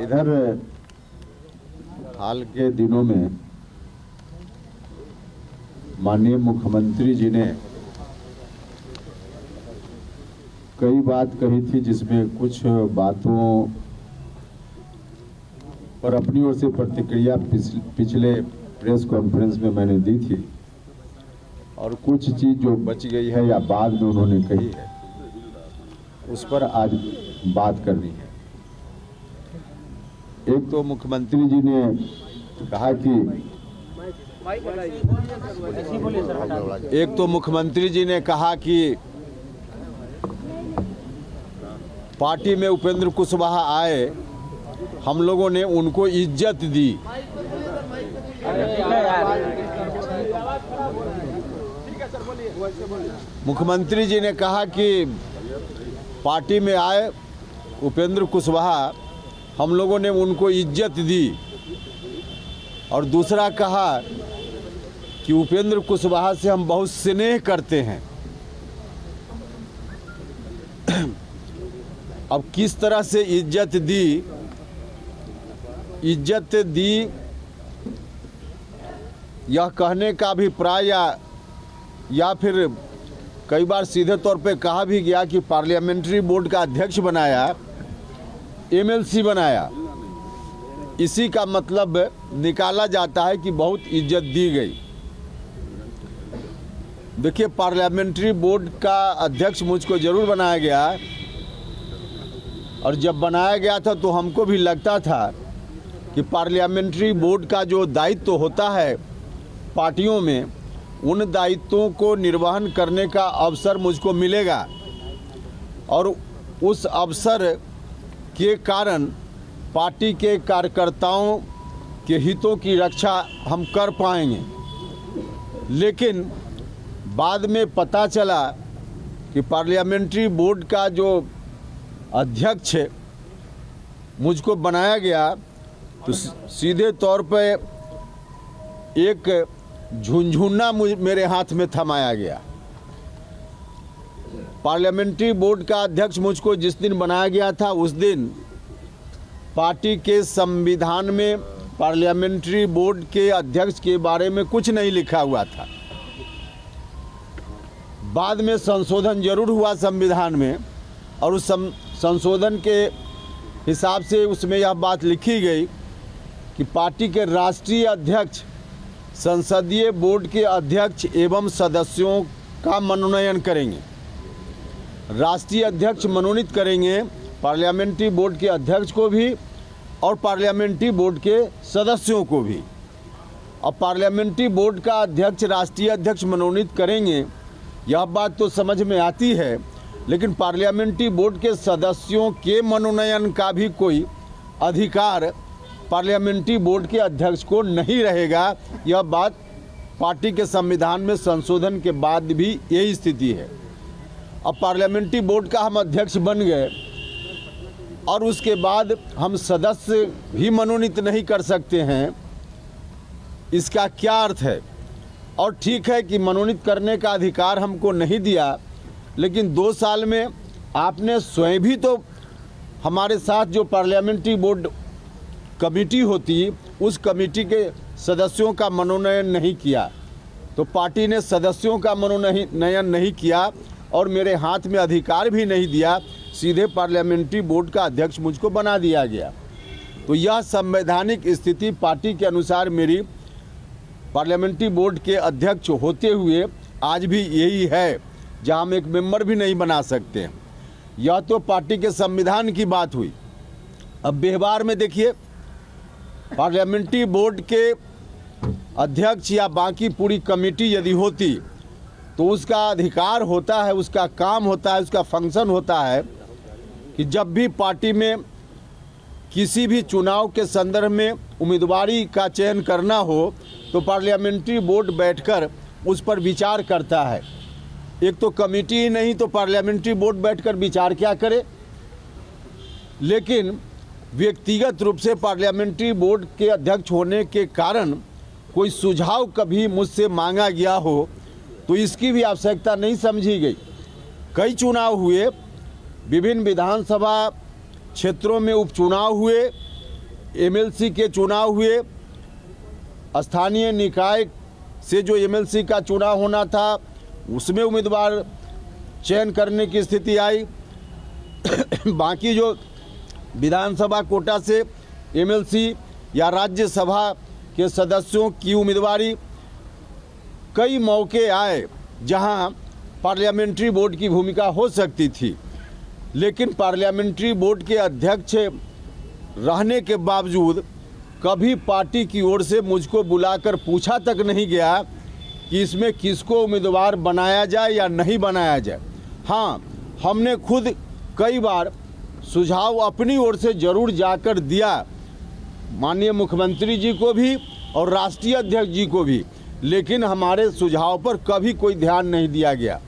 इधर हाल के दिनों में माननीय मुख्यमंत्री जी ने कई बात कही थी, जिसमें कुछ बातों पर अपनी ओर से प्रतिक्रिया पिछले प्रेस कॉन्फ्रेंस में मैंने दी थी, और कुछ चीज जो बच गई है या बाद में उन्होंने कही है उस पर आज बात करनी है। एक तो मुख्यमंत्री जी ने कहा कि पार्टी में उपेंद्र कुशवाहा आए, हम लोगों ने उनको इज्जत दी। मुख्यमंत्री जी ने कहा कि पार्टी में आए उपेंद्र कुशवाहा, हम लोगों ने उनको इज्जत दी। और दूसरा कहा कि उपेंद्र कुशवाहा से हम बहुत स्नेह करते हैं। अब किस तरह से इज्जत दी यह कहने का अभिप्राय या फिर कई बार सीधे तौर पे कहा भी गया कि पार्लियामेंट्री बोर्ड का अध्यक्ष बनाया, एमएलसी बनाया, इसी का मतलब निकाला जाता है कि बहुत इज्जत दी गई। देखिए, पार्लियामेंट्री बोर्ड का अध्यक्ष मुझको जरूर बनाया गया, और जब बनाया गया था तो हमको भी लगता था कि पार्लियामेंट्री बोर्ड का जो दायित्व होता है पार्टियों में, उन दायित्वों को निर्वहन करने का अवसर मुझको मिलेगा, और उस अवसर के कारण पार्टी के कार्यकर्ताओं के हितों की रक्षा हम कर पाएंगे। लेकिन बाद में पता चला कि पार्लियामेंट्री बोर्ड का जो अध्यक्ष मुझको बनाया गया तो सीधे तौर पे एक झुनझुना मेरे हाथ में थमाया गया। पार्लियामेंट्री बोर्ड का अध्यक्ष मुझको जिस दिन बनाया गया था, उस दिन पार्टी के संविधान में पार्लियामेंट्री बोर्ड के अध्यक्ष के बारे में कुछ नहीं लिखा हुआ था। बाद में संशोधन जरूर हुआ संविधान में, और उस संशोधन के हिसाब से उसमें यह बात लिखी गई कि पार्टी के राष्ट्रीय अध्यक्ष संसदीय बोर्ड के अध्यक्ष एवं सदस्यों का मनोनयन करेंगे। राष्ट्रीय अध्यक्ष मनोनीत करेंगे पार्लियामेंट्री बोर्ड के अध्यक्ष को भी और पार्लियामेंट्री बोर्ड के सदस्यों को भी। अब पार्लियामेंट्री बोर्ड का अध्यक्ष राष्ट्रीय अध्यक्ष मनोनीत करेंगे, यह बात तो समझ में आती है, लेकिन पार्लियामेंट्री बोर्ड के सदस्यों के मनोनयन का भी कोई अधिकार पार्लियामेंट्री बोर्ड के अध्यक्ष को नहीं रहेगा। यह बात पार्टी के संविधान में संशोधन के बाद भी यही स्थिति है। अब पार्लियामेंट्री बोर्ड का हम अध्यक्ष बन गए और उसके बाद हम सदस्य भी मनोनीत नहीं कर सकते हैं, इसका क्या अर्थ है? और ठीक है कि मनोनीत करने का अधिकार हमको नहीं दिया, लेकिन 2 साल में आपने स्वयं भी तो हमारे साथ जो पार्लियामेंट्री बोर्ड कमेटी होती, उस कमेटी के सदस्यों का मनोनयन नहीं किया। तो पार्टी ने सदस्यों का मनोनयन नहीं किया और मेरे हाथ में अधिकार भी नहीं दिया, सीधे पार्लियामेंट्री बोर्ड का अध्यक्ष मुझको बना दिया गया। तो यह संवैधानिक स्थिति पार्टी के अनुसार मेरी पार्लियामेंट्री बोर्ड के अध्यक्ष होते हुए आज भी यही है, जहां हम एक मेंबर भी नहीं बना सकते। यह तो पार्टी के संविधान की बात हुई। अब व्यवहार में देखिए, पार्लियामेंट्री बोर्ड के अध्यक्ष या बाकी पूरी कमेटी यदि होती तो उसका अधिकार होता है, उसका काम होता है, उसका फंक्शन होता है कि जब भी पार्टी में किसी भी चुनाव के संदर्भ में उम्मीदवारी का चयन करना हो तो पार्लियामेंट्री बोर्ड बैठकर उस पर विचार करता है। एक तो कमेटी ही नहीं तो पार्लियामेंट्री बोर्ड बैठकर विचार क्या करे। लेकिन व्यक्तिगत रूप से पार्लियामेंट्री बोर्ड के अध्यक्ष होने के कारण कोई सुझाव कभी मुझसे मांगा गया हो तो इसकी भी आवश्यकता नहीं समझी गई। कई चुनाव हुए, विभिन्न विधानसभा क्षेत्रों में उपचुनाव हुए, एमएलसी के चुनाव हुए, स्थानीय निकाय से जो एमएलसी का चुनाव होना था उसमें उम्मीदवार चयन करने की स्थिति आई। बाकी जो विधानसभा कोटा से एमएलसी या राज्यसभा के सदस्यों की उम्मीदवारी, कई मौके आए जहां पार्लियामेंट्री बोर्ड की भूमिका हो सकती थी, लेकिन पार्लियामेंट्री बोर्ड के अध्यक्ष रहने के बावजूद कभी पार्टी की ओर से मुझको बुलाकर पूछा तक नहीं गया कि इसमें किसको उम्मीदवार बनाया जाए या नहीं बनाया जाए। हाँ, हमने खुद कई बार सुझाव अपनी ओर से जरूर जाकर दिया, माननीय मुख्यमंत्री जी को भी और राष्ट्रीय अध्यक्ष जी को भी, लेकिन हमारे सुझाव पर कभी कोई ध्यान नहीं दिया गया।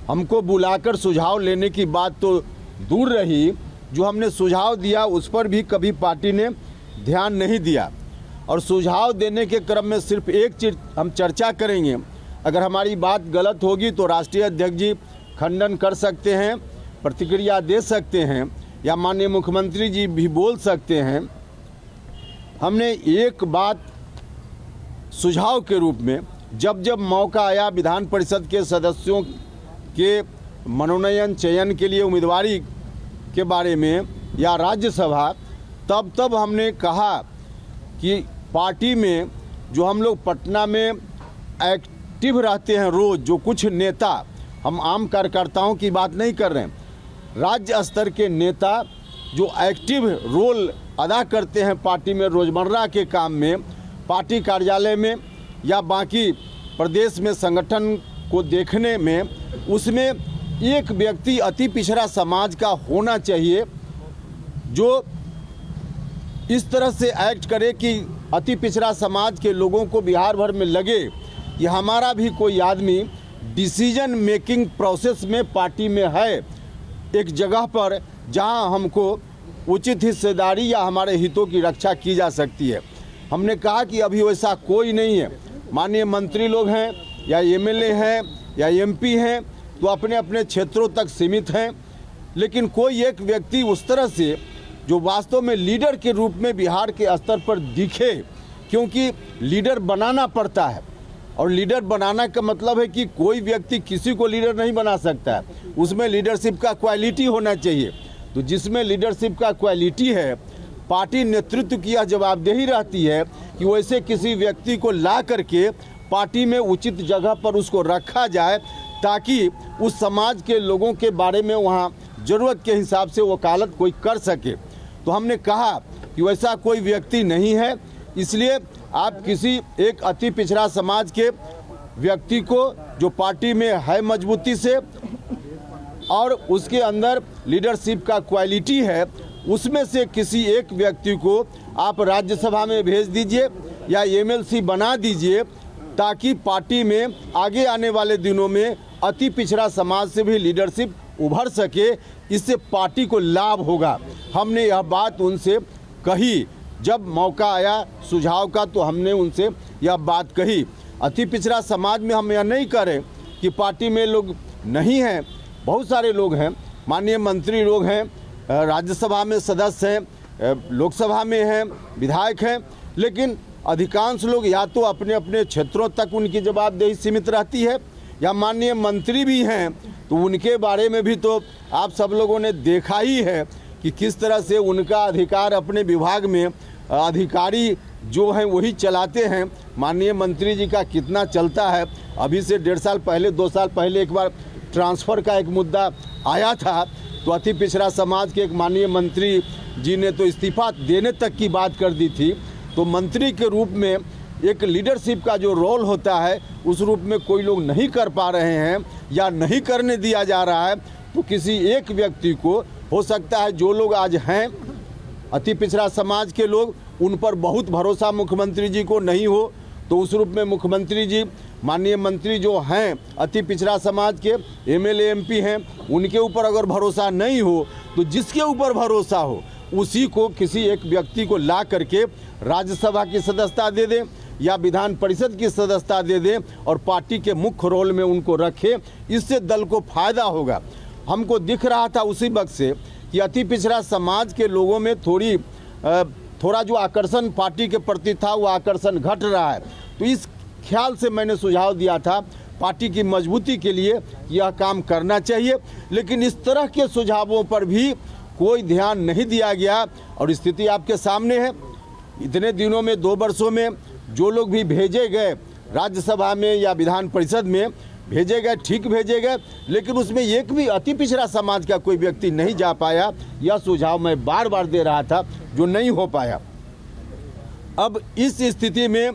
हमको बुलाकर सुझाव लेने की बात तो दूर रही, जो हमने सुझाव दिया उस पर भी कभी पार्टी ने ध्यान नहीं दिया। और सुझाव देने के क्रम में सिर्फ एक चीज़ हम चर्चा करेंगे, अगर हमारी बात गलत होगी तो राष्ट्रीय अध्यक्ष जी खंडन कर सकते हैं, प्रतिक्रिया दे सकते हैं, या माननीय मुख्यमंत्री जी भी बोल सकते हैं। हमने एक बात सुझाव के रूप में जब जब मौका आया विधान परिषद के सदस्यों के मनोनयन चयन के लिए उम्मीदवारी के बारे में या राज्यसभा, तब हमने कहा कि पार्टी में जो हम लोग पटना में एक्टिव रहते हैं रोज़, जो कुछ नेता, हम आम कार्यकर्ताओं की बात नहीं कर रहे हैं, राज्य स्तर के नेता जो एक्टिव रोल अदा करते हैं पार्टी में रोज़मर्रा के काम में, पार्टी कार्यालय में या बाकी प्रदेश में संगठन को देखने में, उसमें एक व्यक्ति अति पिछड़ा समाज का होना चाहिए जो इस तरह से एक्ट करे कि अति पिछड़ा समाज के लोगों को बिहार भर में लगे कि हमारा भी कोई आदमी डिसीजन मेकिंग प्रोसेस में पार्टी में है, एक जगह पर जहां हमको उचित हिस्सेदारी या हमारे हितों की रक्षा की जा सकती है। हमने कहा कि अभी वैसा कोई नहीं है। माननीय मंत्री लोग हैं या एमएलए हैं या एमपी हैं तो अपने अपने क्षेत्रों तक सीमित हैं, लेकिन कोई एक व्यक्ति उस तरह से जो वास्तव में लीडर के रूप में बिहार के स्तर पर दिखे, क्योंकि लीडर बनाना पड़ता है और लीडर बनाना का मतलब है कि कोई व्यक्ति किसी को लीडर नहीं बना सकता है, उसमें लीडरशिप का क्वालिटी होना चाहिए। तो जिसमें लीडरशिप का क्वालिटी है, पार्टी नेतृत्व की यह जवाबदेही रहती है कि वैसे किसी व्यक्ति को ला करके पार्टी में उचित जगह पर उसको रखा जाए ताकि उस समाज के लोगों के बारे में वहाँ ज़रूरत के हिसाब से वकालत कोई कर सके। तो हमने कहा कि वैसा कोई व्यक्ति नहीं है, इसलिए आप किसी एक अति पिछड़ा समाज के व्यक्ति को जो पार्टी में है मजबूती से और उसके अंदर लीडरशिप का क्वालिटी है, उसमें से किसी एक व्यक्ति को आप राज्यसभा में भेज दीजिए या एमएलसी बना दीजिए ताकि पार्टी में आगे आने वाले दिनों में अति पिछड़ा समाज से भी लीडरशिप उभर सके, इससे पार्टी को लाभ होगा। हमने यह बात उनसे कही, जब मौका आया सुझाव का तो हमने उनसे यह बात कही। अति पिछड़ा समाज में हम यह नहीं करें कि पार्टी में लोग नहीं हैं, बहुत सारे लोग हैं, माननीय मंत्री लोग हैं, राज्यसभा में सदस्य हैं, लोकसभा में हैं, विधायक हैं, लेकिन अधिकांश लोग या तो अपने अपने क्षेत्रों तक उनकी जवाबदेही सीमित रहती है या माननीय मंत्री भी हैं तो उनके बारे में भी तो आप सब लोगों ने देखा ही है कि किस तरह से उनका अधिकार अपने विभाग में अधिकारी जो हैं वही चलाते हैं। माननीय मंत्री जी का कितना चलता है, अभी से 1.5 साल पहले 2 साल पहले एक बार ट्रांसफ़र का एक मुद्दा आया था तो अति पिछड़ा समाज के एक माननीय मंत्री जी ने तो इस्तीफा देने तक की बात कर दी थी। तो मंत्री के रूप में एक लीडरशिप का जो रोल होता है उस रूप में कोई लोग नहीं कर पा रहे हैं या नहीं करने दिया जा रहा है, तो किसी एक व्यक्ति को हो सकता है, जो लोग आज हैं अति पिछड़ा समाज के लोग, उन पर बहुत भरोसा मुख्यमंत्री जी को नहीं हो, तो उस रूप में मुख्यमंत्री जी माननीय मंत्री जो हैं अति पिछड़ा समाज के एमएलए एमपी हैं, उनके ऊपर अगर भरोसा नहीं हो तो जिसके ऊपर भरोसा हो उसी को किसी एक व्यक्ति को ला करके राज्यसभा की सदस्यता दे दें या विधान परिषद की सदस्यता दे दें और पार्टी के मुख्य रोल में उनको रखें, इससे दल को फायदा होगा। हमको दिख रहा था उसी वक्त से कि अति पिछड़ा समाज के लोगों में थोड़ी थोड़ा जो आकर्षण पार्टी के प्रति था वो आकर्षण घट रहा है। तो इस ख्याल से मैंने सुझाव दिया था पार्टी की मजबूती के लिए यह काम करना चाहिए, लेकिन इस तरह के सुझावों पर भी कोई ध्यान नहीं दिया गया। और स्थिति आपके सामने है, इतने दिनों में 2 वर्षों में जो लोग भी भेजे गए राज्यसभा में या विधान परिषद में भेजे गए, ठीक भेजे गए, लेकिन उसमें एक भी अति पिछड़ा समाज का कोई व्यक्ति नहीं जा पाया। यह सुझाव मैं बार बार दे रहा था जो नहीं हो पाया। अब इस स्थिति में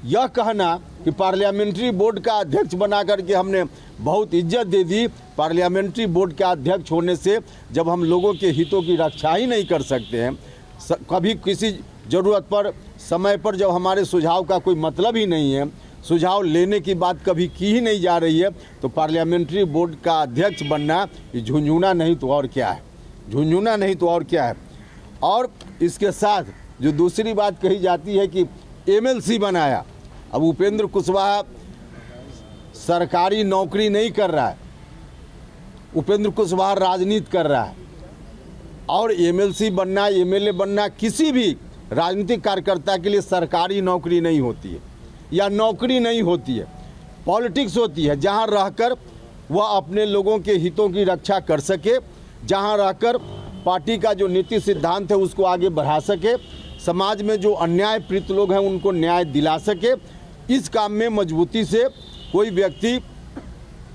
यह कहना कि पार्लियामेंट्री बोर्ड का अध्यक्ष बना करके हमने बहुत इज्जत दे दी, पार्लियामेंट्री बोर्ड का अध्यक्ष होने से जब हम लोगों के हितों की रक्षा ही नहीं कर सकते हैं, कभी किसी ज़रूरत पर समय पर जब हमारे सुझाव का कोई मतलब ही नहीं है, सुझाव लेने की बात कभी की ही नहीं जा रही है, तो पार्लियामेंट्री बोर्ड का अध्यक्ष बनना ये झुंझुना नहीं तो और क्या है, झुंझुना नहीं तो और क्या है। और इसके साथ जो दूसरी बात कही जाती है कि एमएलसी बनाया। अब उपेंद्र कुशवाहा सरकारी नौकरी नहीं कर रहा है, उपेंद्र कुशवाहा राजनीति कर रहा है, और एमएलसी बनना, एमएलए बनना किसी भी राजनीतिक कार्यकर्ता के लिए सरकारी नौकरी नहीं होती है या नौकरी नहीं होती है, पॉलिटिक्स होती है, जहां रहकर वह अपने लोगों के हितों की रक्षा कर सके, जहां रहकर पार्टी का जो नीति सिद्धांत है उसको आगे बढ़ा सके, समाज में जो अन्याय पीड़ित लोग हैं उनको न्याय दिला सके। इस काम में मजबूती से कोई व्यक्ति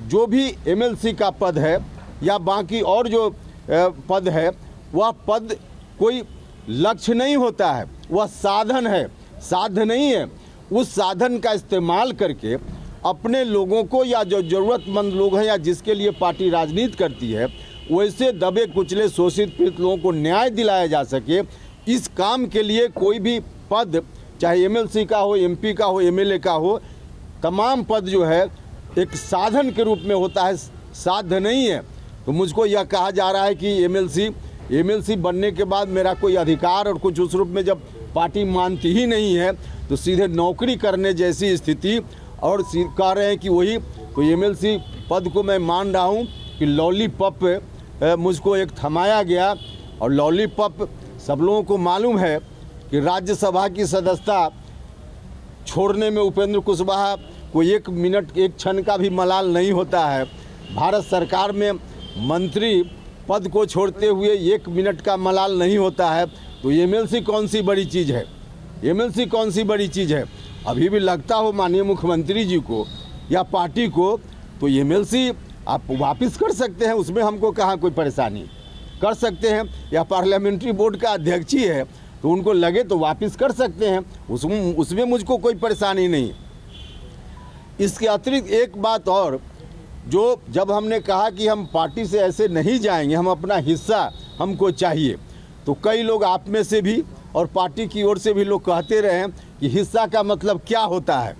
जो भी एमएलसी का पद है या बाकी और जो पद है, वह पद कोई लक्ष्य नहीं होता है, वह साधन है, साध्य नहीं है। उस साधन का इस्तेमाल करके अपने लोगों को या जो ज़रूरतमंद लोग हैं या जिसके लिए पार्टी राजनीति करती है वैसे दबे कुचले शोषित पीड़ित लोगों को न्याय दिलाया जा सके, इस काम के लिए कोई भी पद, चाहे एमएलसी का हो, एमपी का हो, एमएलए का हो, तमाम पद जो है एक साधन के रूप में होता है, साध्य नहीं है। तो मुझको यह कहा जा रहा है कि एमएलसी बनने के बाद मेरा कोई अधिकार और कुछ उस रूप में जब पार्टी मानती ही नहीं है तो सीधे नौकरी करने जैसी स्थिति, और कह रहे हैं कि वही तो एमएलसी पद को मैं मान रहा हूँ कि लॉलीपॉप मुझको एक थमाया गया। और लॉलीपॉप सब लोगों को मालूम है कि राज्यसभा की सदस्यता छोड़ने में उपेंद्र कुशवाहा को 1 मिनट 1 क्षण का भी मलाल नहीं होता है। भारत सरकार में मंत्री पद को छोड़ते हुए 1 मिनट का मलाल नहीं होता है। तो एमएलसी कौन सी बड़ी चीज़ है, एमएलसी कौन सी बड़ी चीज़ है। अभी भी लगता हो माननीय मुख्यमंत्री जी को या पार्टी को, तो एमएलसी आप वापस कर सकते हैं, उसमें हमको कहाँ कोई परेशानी, कर सकते हैं। या पार्लियामेंट्री बोर्ड का अध्यक्ष ही है तो उनको लगे तो वापस कर सकते हैं, उसमें मुझको कोई परेशानी नहीं। इसके अतिरिक्त एक बात और, जो जब हमने कहा कि हम पार्टी से ऐसे नहीं जाएंगे, हम अपना हिस्सा हमको चाहिए, तो कई लोग आप में से भी और पार्टी की ओर से भी लोग कहते रहे कि हिस्सा का मतलब क्या होता है।